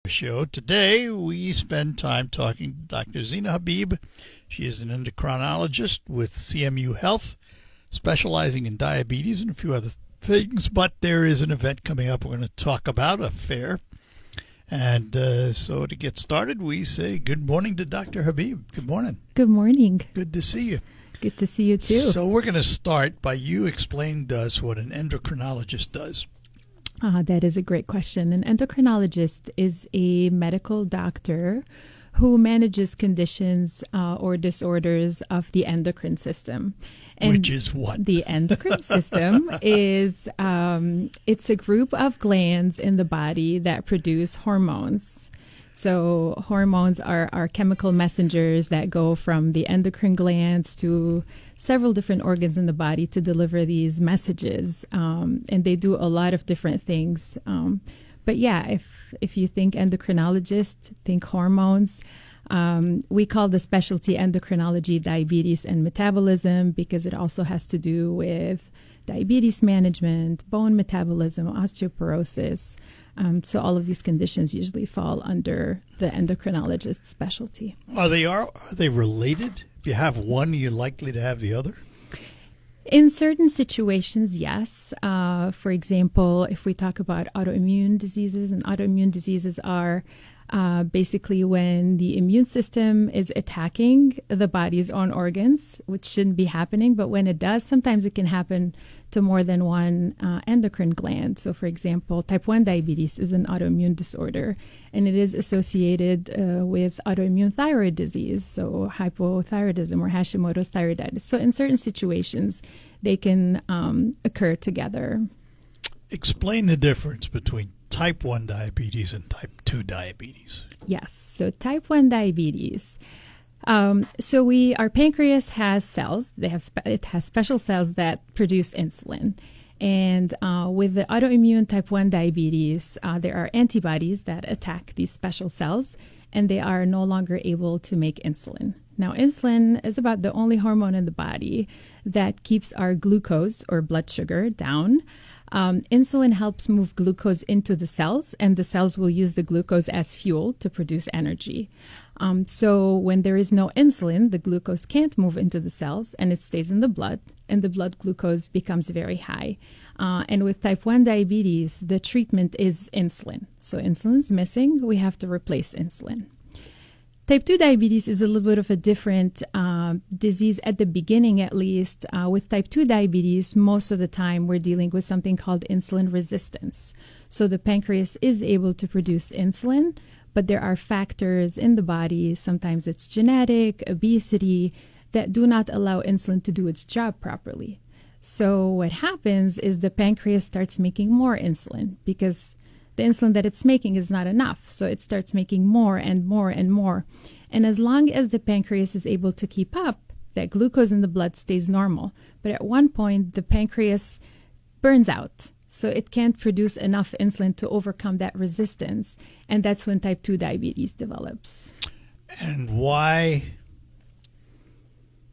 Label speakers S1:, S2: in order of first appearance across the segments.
S1: Show. Today, we spend time talking to Dr. Zina Habib. She is an endocrinologist with CMU Health, specializing in diabetes and a few other things. But there is an event coming up we're going to talk about, a fair. And so to get started, we say good morning to Dr. Habib. Good morning.
S2: Good morning.
S1: Good to see you.
S2: Good to see you too.
S1: So we're going to start by you explaining to us what an endocrinologist does.
S2: That is a great question. An endocrinologist is a medical doctor who manages conditions or disorders of the endocrine system.
S1: And which is what?
S2: The endocrine system is it's a group of glands in the body that produce hormones. So hormones are chemical messengers that go from the endocrine glands to several different organs in the body to deliver these messages. And they do a lot of different things. But yeah, if you think endocrinologist, think hormones. We call the specialty endocrinology diabetes and metabolism because it also has to do with diabetes management, bone metabolism, osteoporosis. So all of these conditions usually fall under the endocrinologist specialty.
S1: Are they related? If you have one, you're likely to have the other?
S2: In certain situations, yes. For example, if we talk about autoimmune diseases, and autoimmune diseases are basically when the immune system is attacking the body's own organs, which shouldn't be happening. But when it does, sometimes it can happen to more than one endocrine gland. So, for example, type 1 diabetes is an autoimmune disorder, and it is associated with autoimmune thyroid disease, so hypothyroidism or Hashimoto's thyroiditis. So in certain situations, they can occur together. Explain
S1: the difference between type 1 diabetes and type 2 diabetes.
S2: Yes. So type 1 diabetes. Our pancreas has cells. It has special cells that produce insulin. And with the autoimmune type 1 diabetes, there are antibodies that attack these special cells, and they are no longer able to make insulin. Now, insulin is about the only hormone in the body that keeps our glucose or blood sugar down. Insulin helps move glucose into the cells, and the cells will use the glucose as fuel to produce energy. So when there is no insulin, the glucose can't move into the cells, and it stays in the blood, and the blood glucose becomes very high. And with type 1 diabetes, the treatment is insulin. So insulin's missing, we have to replace insulin. Type 2 diabetes is a little bit of a different disease at the beginning, at least. With type 2 diabetes, most of the time we're dealing with something called insulin resistance. So the pancreas is able to produce insulin, but there are factors in the body, sometimes it's genetic, obesity, that do not allow insulin to do its job properly. So what happens is the pancreas starts making more insulin because the insulin that it's making is not enough. So it starts making more and more and more. And as long as the pancreas is able to keep up, that glucose in the blood stays normal. But at one point, the pancreas burns out. So it can't produce enough insulin to overcome that resistance. And that's when type 2 diabetes develops.
S1: And why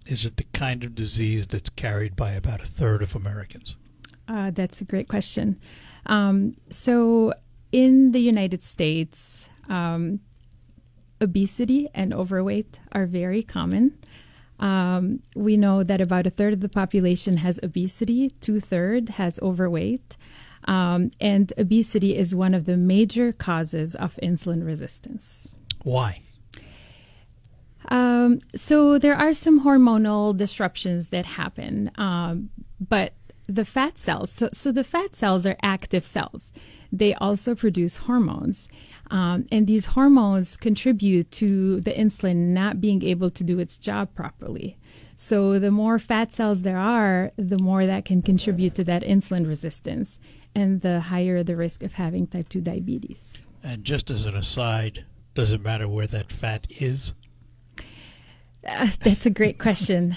S1: is it the kind of disease that's carried by about a third of Americans?
S2: That's a great question. So in the United States, obesity and overweight are very common. We know that about a third of the population has obesity, 2/3 has overweight, and obesity is one of the major causes of insulin resistance.
S1: Why?
S2: So there are some hormonal disruptions that happen, but the fat cells, so the fat cells are active cells. They also produce hormones. And these hormones contribute to the insulin not being able to do its job properly. So the more fat cells there are, the more that can contribute to that insulin resistance, and the higher the risk of having type 2 diabetes.
S1: And just as an aside, does it matter where that fat is?
S2: That's a great question.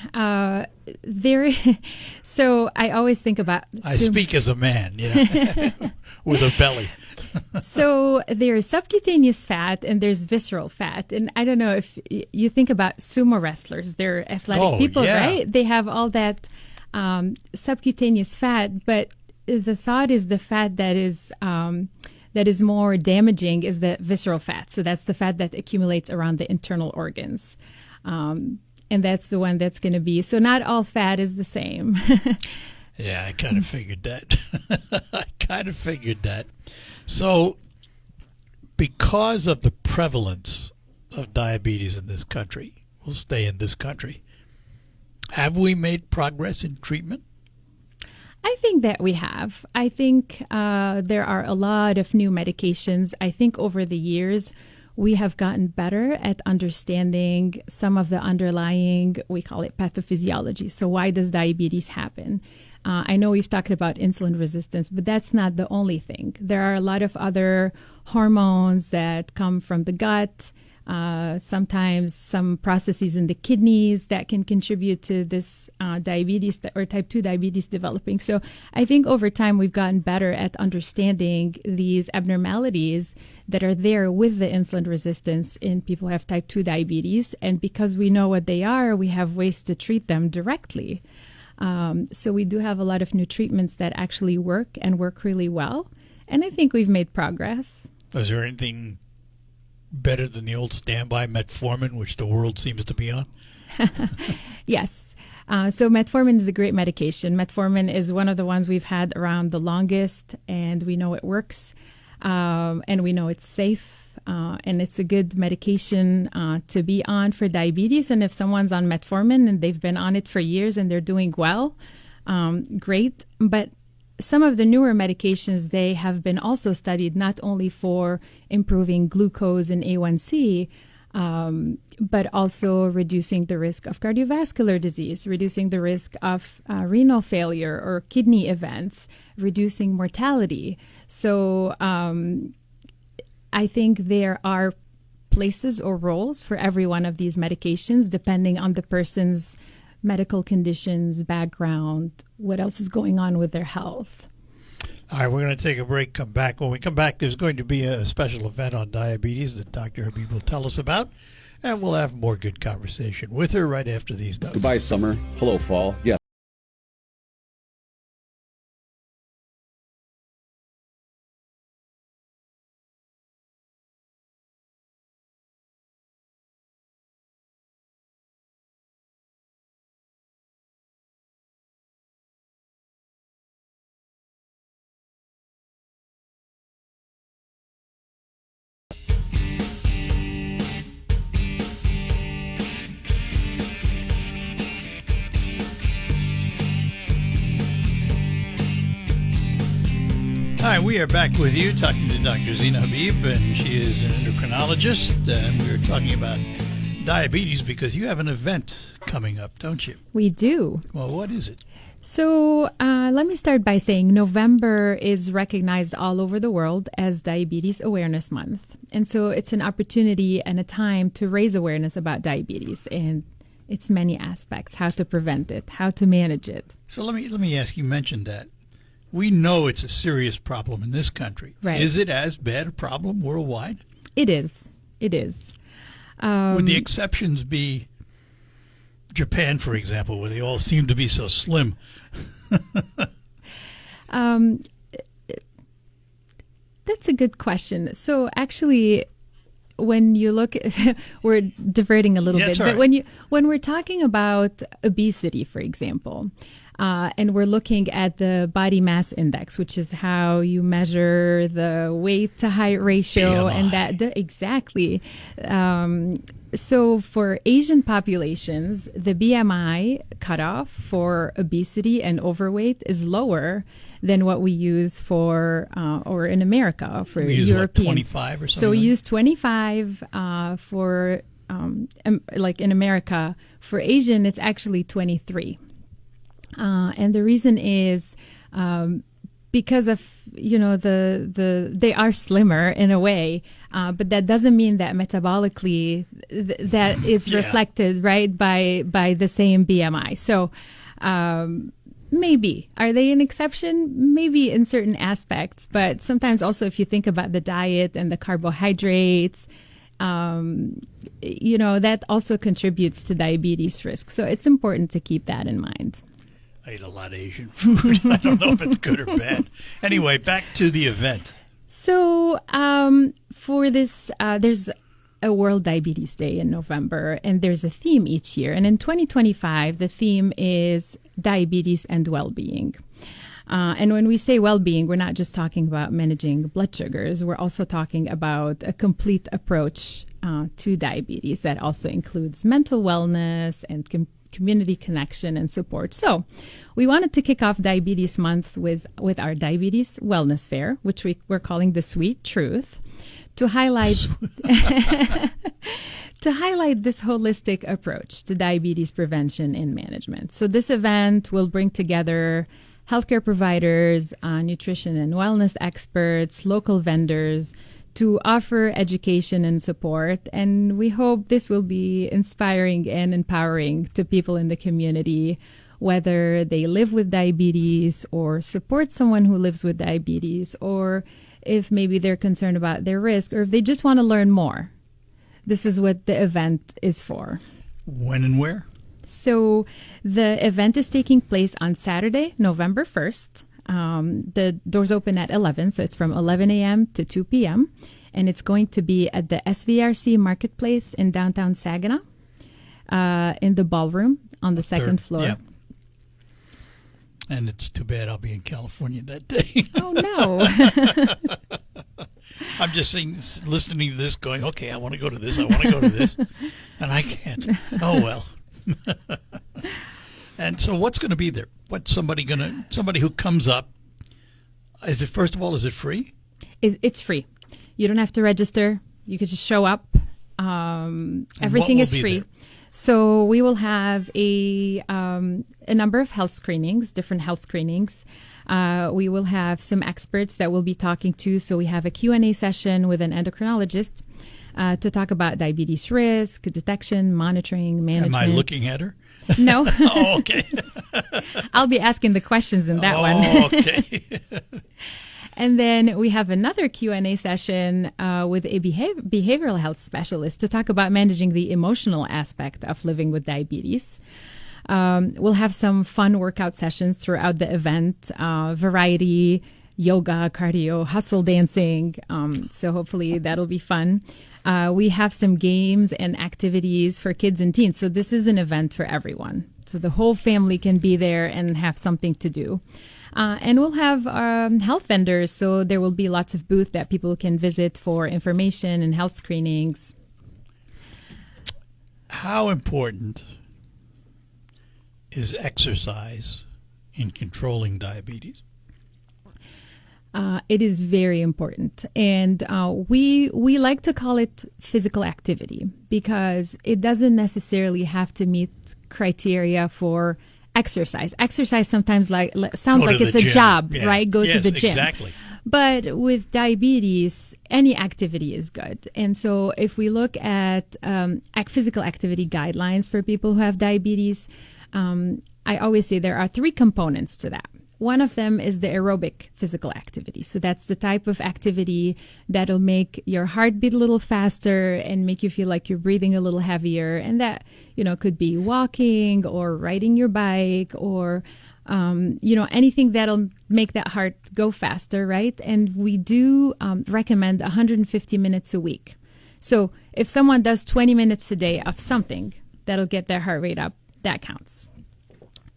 S2: So I always think about...
S1: I speak as a man, with a belly.
S2: So there's subcutaneous fat and there's visceral fat. And I don't know if you think about sumo wrestlers. They're athletic people,
S1: yeah.
S2: Right? They have all that subcutaneous fat, but the thought is the fat that is that is more damaging is the visceral fat. So that's the fat that accumulates around the internal organs. And that's the one that's going to be, so not all fat is the same.
S1: Yeah, I kind of figured that. So, because of the prevalence of diabetes in this country, we'll stay in this country, have we made progress in treatment?
S2: I think that we have. I think there are a lot of new medications. I think over the years, we have gotten better at understanding some of the underlying, we call it pathophysiology. So why does diabetes happen? I know we've talked about insulin resistance, but that's not the only thing. There are a lot of other hormones that come from the gut, sometimes some processes in the kidneys that can contribute to this diabetes or type 2 diabetes developing. So I think over time we've gotten better at understanding these abnormalities that are there with the insulin resistance in people who have type 2 diabetes. And because we know what they are, we have ways to treat them directly. So we do have a lot of new treatments that actually work and work really well. And I think we've made progress.
S1: Is there anything better than the old standby metformin, which the world seems to be on?
S2: Yes. So metformin is a great medication. Metformin is one of the ones we've had around the longest, and we know it works, and we know it's safe. And it's a good medication to be on for diabetes. And if someone's on metformin and they've been on it for years and they're doing well, great. But some of the newer medications, they have been also studied not only for improving glucose and A1C, but also reducing the risk of cardiovascular disease, reducing the risk of renal failure or kidney events, reducing mortality. So I think there are places or roles for every one of these medications, depending on the person's medical conditions, background, what else is going on with their health.
S1: All right, we're going to take a break, come back. When we come back, there's going to be a special event on diabetes that Dr. Habib will tell us about, and we'll have more good conversation with her right after these notes.
S3: Goodbye, summer. Hello, fall. Yes.
S1: Hi, we are back with you talking to Dr. Zina Habib, and she is an endocrinologist, and we are talking about diabetes because you have an event coming up, don't you?
S2: We do.
S1: Well, what is it?
S2: So let me start by saying November is recognized all over the world as Diabetes Awareness Month. And so it's an opportunity and a time to raise awareness about diabetes and its many aspects, how to prevent it, how to manage it.
S1: So let me ask, you mentioned that. We know it's a serious problem in this country.
S2: Right.
S1: Is it as bad a problem worldwide?
S2: It is. It is.
S1: Would the exceptions be Japan, for example, where they all seem to be so slim?
S2: That's a good question. So actually, when you look, we're diverting a little bit, but
S1: right.
S2: when we're talking about obesity, for example, and we're looking at the body mass index, which is how you measure the weight to height ratio,
S1: BMI.
S2: and that exactly. So for Asian populations, the BMI cutoff for obesity and overweight is lower than what we use for, or in America for
S1: we use
S2: European.
S1: what, 25 or something?
S2: So we
S1: like
S2: use 25 for, like in America. For Asian, it's actually 23. And the reason is because of, they are slimmer in a way, but that doesn't mean that metabolically that is reflected, right, by the same BMI. So maybe. Are they an exception? Maybe in certain aspects, but sometimes also if you think about the diet and the carbohydrates, that also contributes to diabetes risk. So it's important to keep that in mind.
S1: I eat a lot of Asian food. I don't know if it's good or bad. Anyway, back to the event.
S2: So for this, there's a World Diabetes Day in November, and there's a theme each year. And in 2025, the theme is diabetes and well-being. And when we say well-being, we're not just talking about managing blood sugars. We're also talking about a complete approach to diabetes that also includes mental wellness and community connection and support. So we wanted to kick off Diabetes Month with our Diabetes Wellness Fair, which we're calling The Sweet Truth, to highlight to highlight this holistic approach to diabetes prevention and management. So this event will bring together healthcare providers, nutrition and wellness experts, local vendors to offer education and support. And we hope this will be inspiring and empowering to people in the community, whether they live with diabetes or support someone who lives with diabetes, or if maybe they're concerned about their risk, or if they just want to learn more. This is what the event is for.
S1: When and where?
S2: So the event is taking place on Saturday, November 1st. The doors open at 11, so it's from 11 a.m. to 2 p.m. And it's going to be at the SVRC Marketplace in downtown Saginaw, in the ballroom on the second floor.
S1: Yeah. And it's too bad I'll be in California that day.
S2: Oh, no.
S1: I'm just listening to this going, okay, I want to go to this, I want to go to this, and I can't. Oh, well. And so what's going to be there? What's somebody who comes up, is it, first of all, is it free?
S2: It's free. You don't have to register. You could just show up. Everything is free. There? So we will have a number of health screenings, different health screenings. We will have some experts that we'll be talking to. So we have a Q&A session with an endocrinologist to talk about diabetes risk, detection, monitoring, management.
S1: Am I looking at her?
S2: No.
S1: Oh, okay.
S2: I'll be asking the questions in that one.
S1: Okay.
S2: And then we have another Q&A session with a behavioral health specialist to talk about managing the emotional aspect of living with diabetes. We'll have some fun workout sessions throughout the event, variety, yoga, cardio, hustle dancing. So hopefully that'll be fun. We have some games and activities for kids and teens. So this is an event for everyone. So the whole family can be there and have something to do. And we'll have health vendors, so there will be lots of booths that people can visit for information and health screenings.
S1: How important is exercise in controlling diabetes?
S2: It is very important. And we like to call it physical activity because it doesn't necessarily have to meet criteria for exercise. Exercise sometimes sounds like it's a job,
S1: yeah.
S2: right? Go to the gym.
S1: Exactly.
S2: But with diabetes, any activity is good. And so if we look at physical activity guidelines for people who have diabetes, I always say there are 3 components to that. One of them is the aerobic physical activity. So that's the type of activity that'll make your heart beat a little faster and make you feel like you're breathing a little heavier. And that, could be walking or riding your bike or, anything that'll make that heart go faster, right? And we do recommend 150 minutes a week. So if someone does 20 minutes a day of something that'll get their heart rate up, that counts.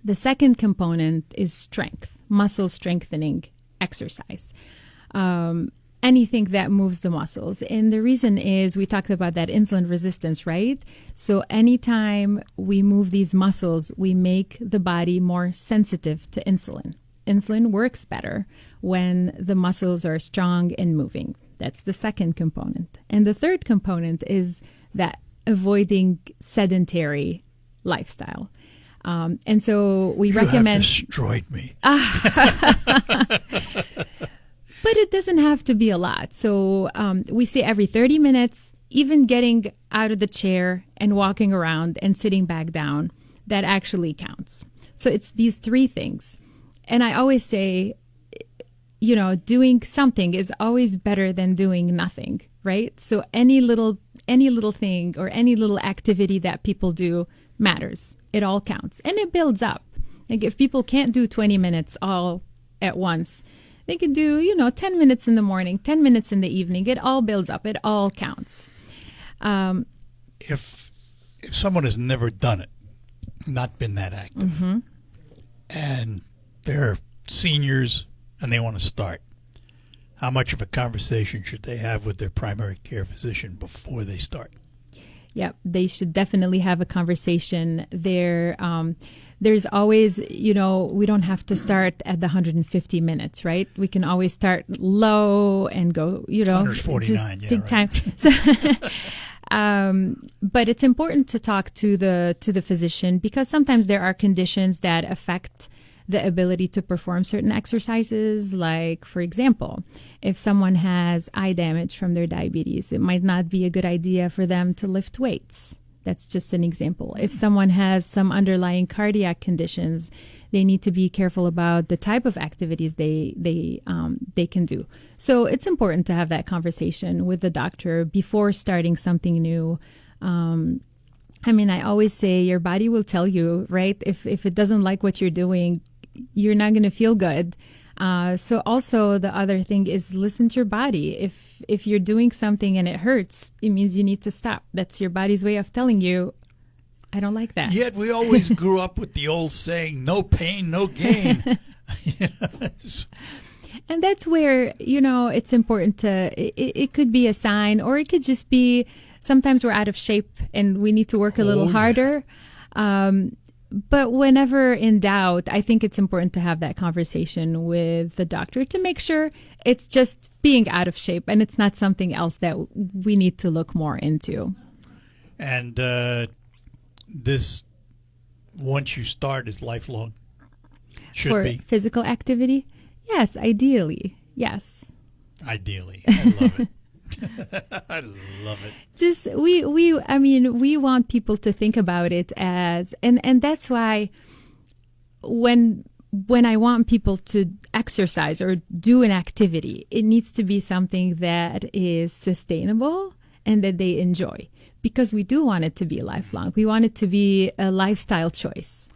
S2: The second component is strength, muscle strengthening exercise. Anything that moves the muscles. And the reason is we talked about that insulin resistance, right? So anytime we move these muscles, we make the body more sensitive to insulin. Insulin works better when the muscles are strong and moving. That's the second component. And the third component is that avoiding sedentary lifestyle. And so we recommend.
S1: You have destroyed me.
S2: But it doesn't have to be a lot. So we say every 30 minutes, even getting out of the chair and walking around and sitting back down, that actually counts. So it's these 3 things. And I always say, doing something is always better than doing nothing, right? So any little thing or any little activity that people do matters. It all counts. And it builds up. Like if people can't do 20 minutes all at once, They could do, 10 minutes in the morning, 10 minutes in the evening. It all builds up. It all counts.
S1: If someone has never done it, not been that active, and they're seniors and they want to start, how much of a conversation should they have with their primary care physician before they start?
S2: Yep, they should definitely have a conversation. There's always, we don't have to start at the 150 minutes, right? We can always start low and go,
S1: 149,
S2: just take time. So, but it's important to talk to the physician, because sometimes there are conditions that affect the ability to perform certain exercises. Like, for example, if someone has eye damage from their diabetes, it might not be a good idea for them to lift weights. That's just an example. If someone has some underlying cardiac conditions, they need to be careful about the type of activities they can do. So it's important to have that conversation with the doctor before starting something new. I always say your body will tell you, right? If it doesn't like what you're doing, you're not going to feel good. So also the other thing is listen to your body. If you're doing something and it hurts, it means you need to stop. That's your body's way of telling you, I don't like that.
S1: Yet we always grew up with the old saying, no pain, no gain.
S2: And that's where, it's important to, it could be a sign, or it could just be sometimes we're out of shape and we need to work a little harder. But whenever in doubt, I think it's important to have that conversation with the doctor to make sure it's just being out of shape and it's not something else that we need to look more into.
S1: And this, once you start, is lifelong? Should be.
S2: For physical activity? Yes, ideally. Yes.
S1: Ideally. I love it. I love it.
S2: Just we want people to think about it as, and that's why when I want people to exercise or do an activity, it needs to be something that is sustainable and that they enjoy, because we do want it to be lifelong. We want it to be a lifestyle choice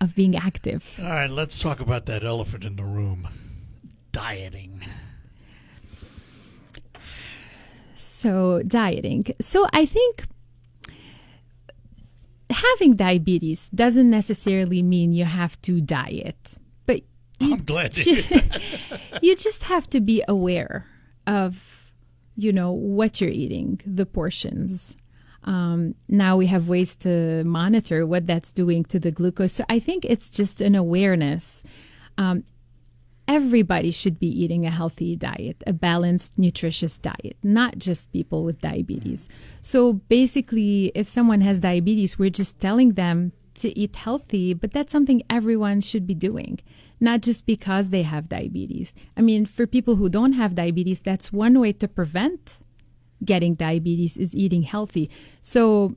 S2: of being active.
S1: All right, let's talk about that elephant in the room, dieting.
S2: So dieting. So I think having diabetes doesn't necessarily mean you have to diet, but
S1: I'm glad to hear that.
S2: You just have to be aware of, what you're eating, the portions. Now we have ways to monitor what that's doing to the glucose. So I think it's just an awareness. Everybody should be eating a healthy diet, a balanced, nutritious diet, not just people with diabetes. So basically, if someone has diabetes, we're just telling them to eat healthy, but that's something everyone should be doing, not just because they have diabetes. For people who don't have diabetes, that's one way to prevent getting diabetes is eating healthy. So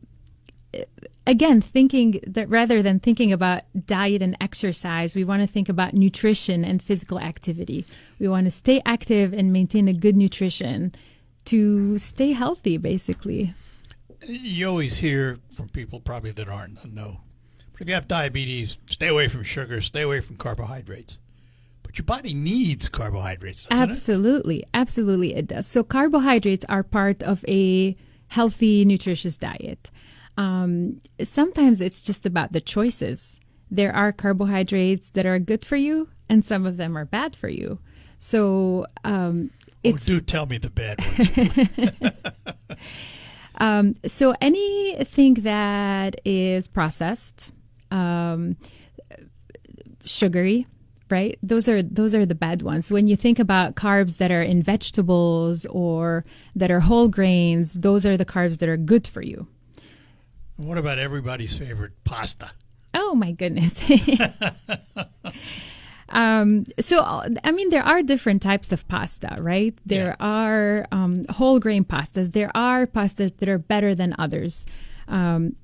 S2: again, thinking that rather than thinking about diet and exercise, we want to think about nutrition and physical activity. We want to stay active and maintain a good nutrition to stay healthy, basically.
S1: You always hear from people probably that aren't in the know, but if you have diabetes, stay away from sugar, stay away from carbohydrates. But your body needs carbohydrates, doesn't
S2: Absolutely. Absolutely it does. So carbohydrates are part of a healthy, nutritious diet. Sometimes it's just about the choices. There are carbohydrates that are good for you, and some of them are bad for you. So
S1: do tell me the bad ones.
S2: So anything that is processed, sugary, right? Those are the bad ones. When you think about carbs that are in vegetables or that are whole grains, those are the carbs that are good for you.
S1: What about everybody's favorite pasta?
S2: Oh, my goodness. There are different types of pasta, right? There are whole grain pastas. There are pastas that are better than others.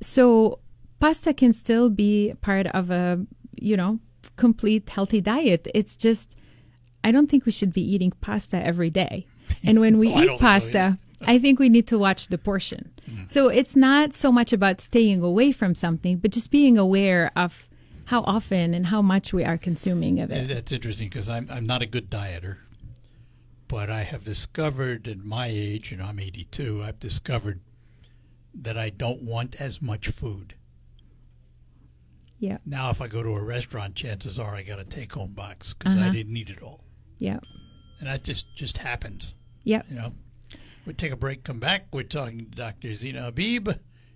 S2: So pasta can still be part of a, complete healthy diet. It's just, I don't think we should be eating pasta every day. And when we eat pasta, I think we need to watch the portion. So it's not so much about staying away from something, but just being aware of how often and how much we are consuming of
S1: And
S2: it.
S1: that's interesting because I'm not a good dieter, but I have discovered at my age, and I'm 82, I've discovered that I don't want as much food.
S2: Yeah,
S1: Now, if I go to a restaurant, chances are I got a take-home box because I didn't eat it all,
S2: yeah,
S1: and that just happens.
S2: yeah.
S1: You know, we take a break, come back. We're talking to Dr. Zina Habib.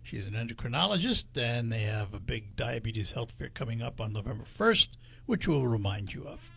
S1: She's an endocrinologist, and they have a big diabetes health fair coming up on November 1st, which we'll remind you of.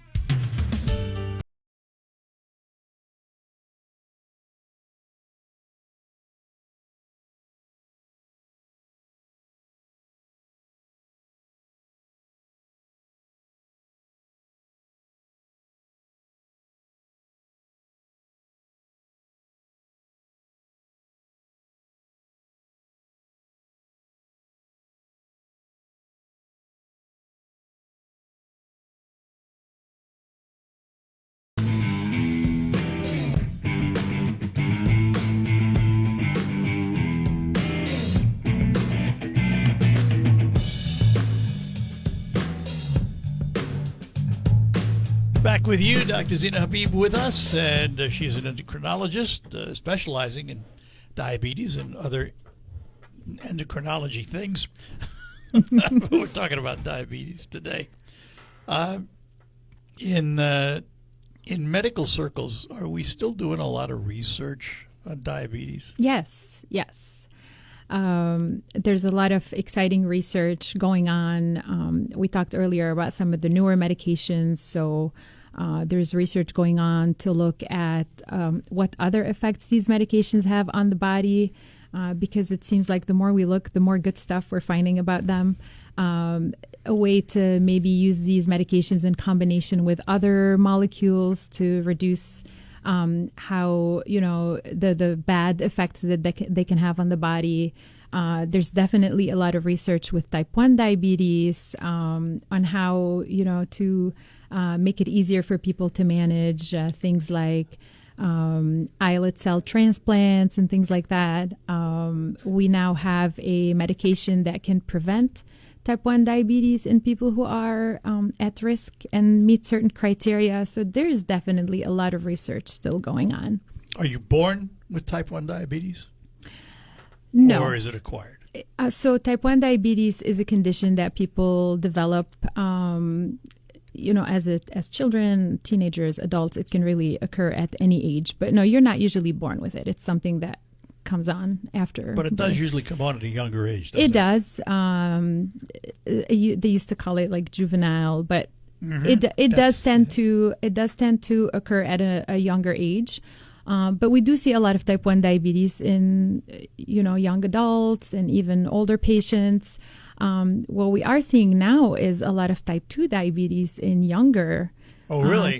S1: Back with you, Dr. Zina Habib with us, and she's an endocrinologist specializing in diabetes and other endocrinology things. We're talking about diabetes today. In medical circles, are we still doing a lot of research on diabetes?
S2: Yes, yes. There's a lot of exciting research going on. We talked earlier about some of the newer medications. So there's research going on to look at what other effects these medications have on the body, because it seems like the more we look, the more good stuff we're finding about them. A way to maybe use these medications in combination with other molecules to reduce how, the bad effects that they can have on the body. There's definitely a lot of research with type 1 diabetes on how, to make it easier for people to manage things like islet cell transplants and things like that. We now have a medication that can prevent type 1 diabetes in people who are at risk and meet certain criteria. So there's definitely a lot of research still going on.
S1: Are you born with type 1 diabetes?
S2: No.
S1: Or is it acquired?
S2: So type 1 diabetes is a condition that people develop, as children, teenagers, adults. It can really occur at any age. But no, you're not usually born with it. It's something that comes on after.
S1: But it does usually come on at a younger age, doesn't
S2: It does. They used to call it like juvenile, but it does tend to occur at a younger age. But we do see a lot of type 1 diabetes in young adults and even older patients. What we are seeing now is a lot of type 2 diabetes in younger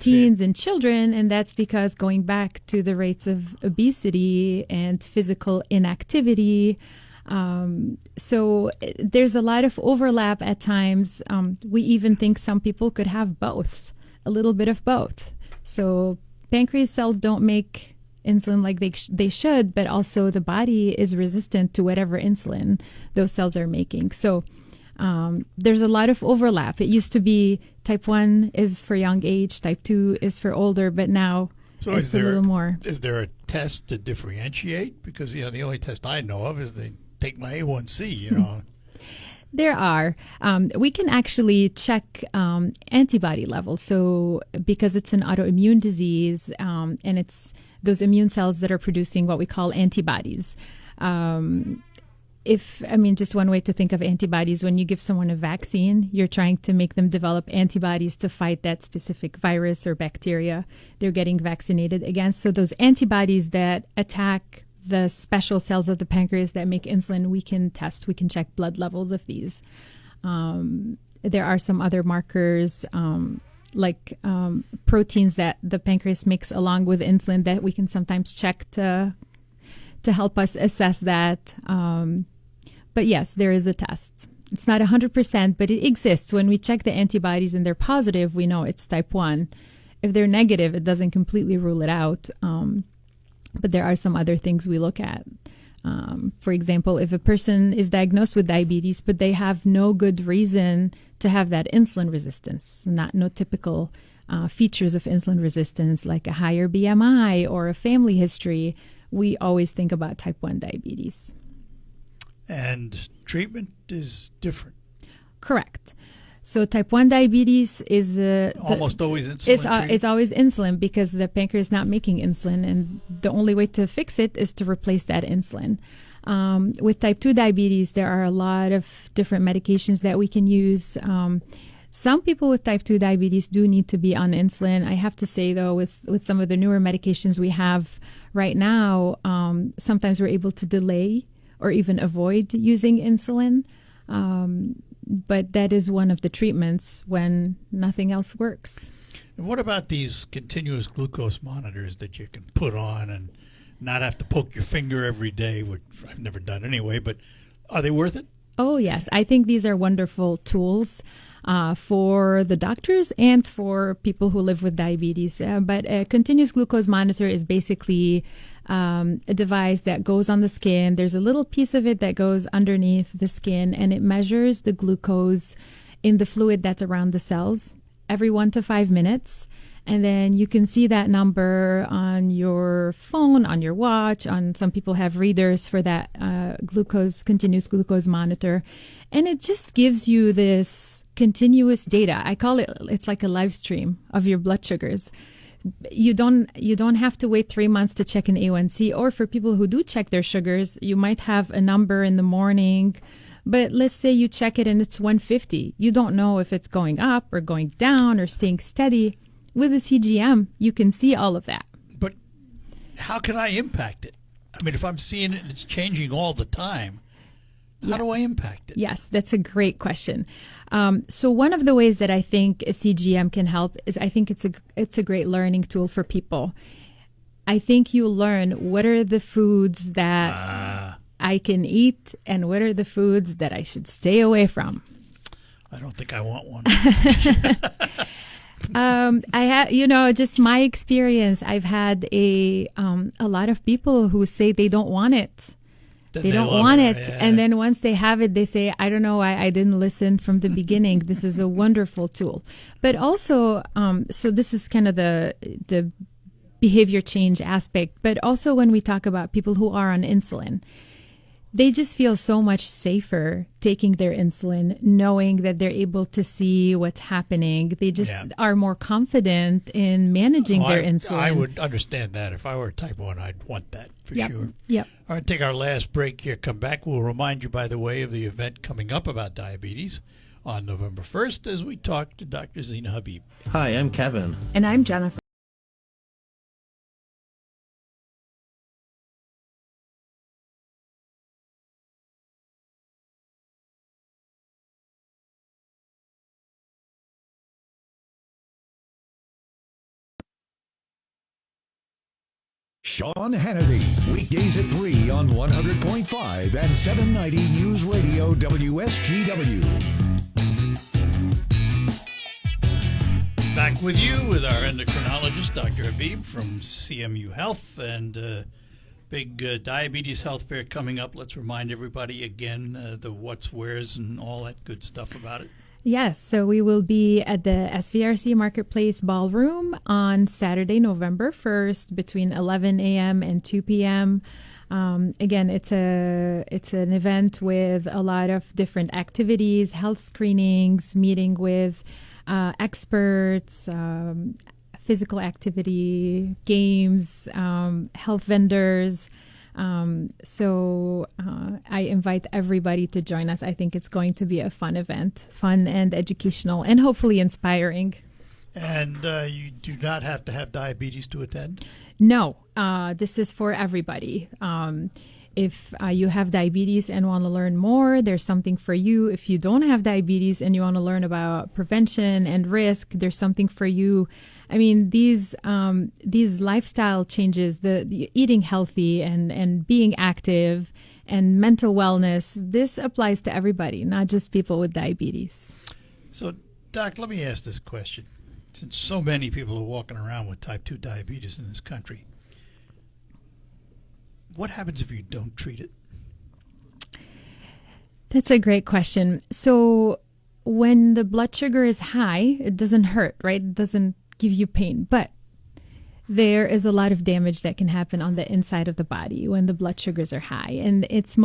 S2: teens and children, and that's because going back to the rates of obesity and physical inactivity. So there's a lot of overlap at times. We even think some people could have both, a little bit of both. So pancreas cells don't make insulin like they should, but also the body is resistant to whatever insulin those cells are making. So there's a lot of overlap. It used to be type 1 is for young age, type 2 is for older, but now it's a little more.
S1: Is there a test to differentiate? Because the only test I know of is they take my A1C,
S2: There are. We can actually check antibody levels. So because it's an autoimmune disease and it's those immune cells that are producing what we call antibodies. Just one way to think of antibodies, when you give someone a vaccine, you're trying to make them develop antibodies to fight that specific virus or bacteria they're getting vaccinated against. So those antibodies that attack the special cells of the pancreas that make insulin, we can check blood levels of these. There are some other markers like proteins that the pancreas makes along with insulin that we can sometimes check to help us assess that. But yes, there is a test. It's not 100%, but it exists. When we check the antibodies and they're positive, we know it's type 1. If they're negative, it doesn't completely rule it out. But there are some other things we look at. For example, if a person is diagnosed with diabetes, but they have no good reason to have that insulin resistance, no typical features of insulin resistance like a higher BMI or a family history, we always think about type 1 diabetes.
S1: And treatment is different.
S2: Correct. So type 1 diabetes is
S1: almost always insulin.
S2: It's always insulin because the pancreas is not making insulin, and the only way to fix it is to replace that insulin. With type 2 diabetes, there are a lot of different medications that we can use. Some people with type 2 diabetes do need to be on insulin. I have to say, though, with some of the newer medications we have right now, sometimes we're able to delay or even avoid using insulin. But that is one of the treatments when nothing else works.
S1: And what about these continuous glucose monitors that you can put on and not have to poke your finger every day, which I've never done anyway, but are they worth it?
S2: Oh, yes. I think these are wonderful tools for the doctors and for people who live with diabetes. But a continuous glucose monitor is basically a device that goes on the skin. There's a little piece of it that goes underneath the skin, and it measures the glucose in the fluid that's around the cells every 1 to 5 minutes. And then you can see that number on your phone, on your watch. Some people have readers for that continuous glucose monitor. And it just gives you this continuous data. I call it's like a live stream of your blood sugars. You don't have to wait 3 months to check an A1C, or for people who do check their sugars, you might have a number in the morning, but let's say you check it and it's 150. You don't know if it's going up or going down or staying steady. With a CGM, you can see all of that.
S1: But how can I impact it? I mean, if I'm seeing it and it's changing all the time, how do I impact it?
S2: Yes, that's a great question. So one of the ways that I think a CGM can help is I think it's a great learning tool for people. I think you learn what are the foods that I can eat and what are the foods that I should stay away from.
S1: I don't think I want one.
S2: I have, just my experience. I've had a lot of people who say they don't want it. They don't want it. Yeah. And then once they have it, they say, I don't know why I didn't listen from the beginning. This is a wonderful tool. But also, so this is kind of the behavior change aspect. But also when we talk about people who are on insulin, they just feel so much safer taking their insulin, knowing that they're able to see what's happening. They just are more confident in managing their insulin.
S1: I would understand that. If I were type 1, I'd want that for sure.
S2: Yep.
S1: All right, take our last break here. Come back. We'll remind you, by the way, of the event coming up about diabetes on November 1st as we talk to Dr. Zena Habib.
S4: Hi, I'm Kevin.
S2: And I'm Jennifer.
S5: Sean Hannity, weekdays at 3 on 100.5 and 790 News Radio WSGW.
S1: Back with you with our endocrinologist, Dr. Habib from CMU Health, and big diabetes health fair coming up. Let's remind everybody again the what's, where's, and all that good stuff about it.
S2: Yes, so we will be at the SVRC Marketplace Ballroom on Saturday, November 1st between 11 a.m. and 2 p.m. Again, it's an event with a lot of different activities, health screenings, meeting with experts, physical activity, games, health vendors. So I invite everybody to join us. I think it's going to be a fun event, fun and educational and hopefully inspiring.
S1: And you do not have to have diabetes to attend?
S2: No, this is for everybody. If you have diabetes and want to learn more, there's something for you. If you don't have diabetes and you want to learn about prevention and risk, there's something for you. I mean, these lifestyle changes, the eating healthy and being active and mental wellness, this applies to everybody, not just people with diabetes.
S1: So, Doc, let me ask this question. Since so many people are walking around with type 2 diabetes in this country, what happens if you don't treat it?
S2: That's a great question. So when the blood sugar is high, it doesn't hurt, right? It doesn't give you pain, but there is a lot of damage that can happen on the inside of the body when the blood sugars are high. And it's most